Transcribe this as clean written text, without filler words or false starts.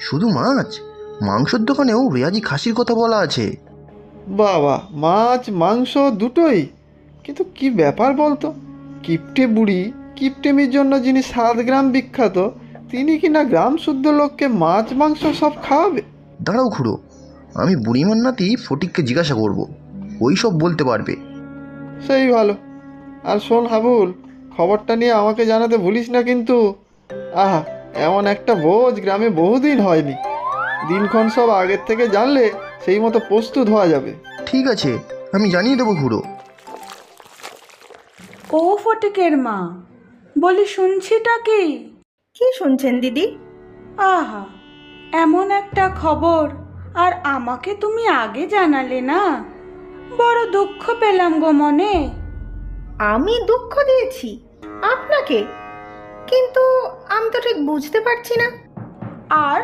শুধু মাছ? মাংসের দোকানেও রেয়াজি খাসির কথা বলা আছে। বাবা, মাছ মাংস দুটোই? কিন্তু কি ব্যাপার বলতো, কিপটে বুড়ি কিপটেমির জন্য যিনি 7 গ্রাম বিখ্যাত, তিনি কিনা গ্রাম শুদ্ধ লোককে মাছ মাংস সব খাওয়াবে? দাঁড়াও খুড়ো, আমি বুড়িমার নাতি ফটিককে জিজ্ঞাসা করব, ওই সব বলতে পারবে। সেই ভালো। আর শোন হাবুল, খবরটা নিয়ে আমাকে জানাতে ভুলিস না কিন্তু। আহা, এমন একটা ভোজ গ্রামে বহুদিন হয়নি। দিনক্ষণ সব আগের থেকে জানলে সেই মতো প্রস্তুত হওয়া যাবে। ঠিক আছে, আমি জানিয়ে দেবো খুড়ো। ও ফটিকের মা, বলি শুনছিটা কি? কি শুনছেন দিদি? আহা, এমন একটা খবর, আর আমাকে তুমি আগে জানালে না। বড় দুঃখ পেলাম গো মনে। আমি দুঃখ দিয়েছি আপনাকে? কিন্তু আমি তো ঠিক বুঝতে পারছি না। আর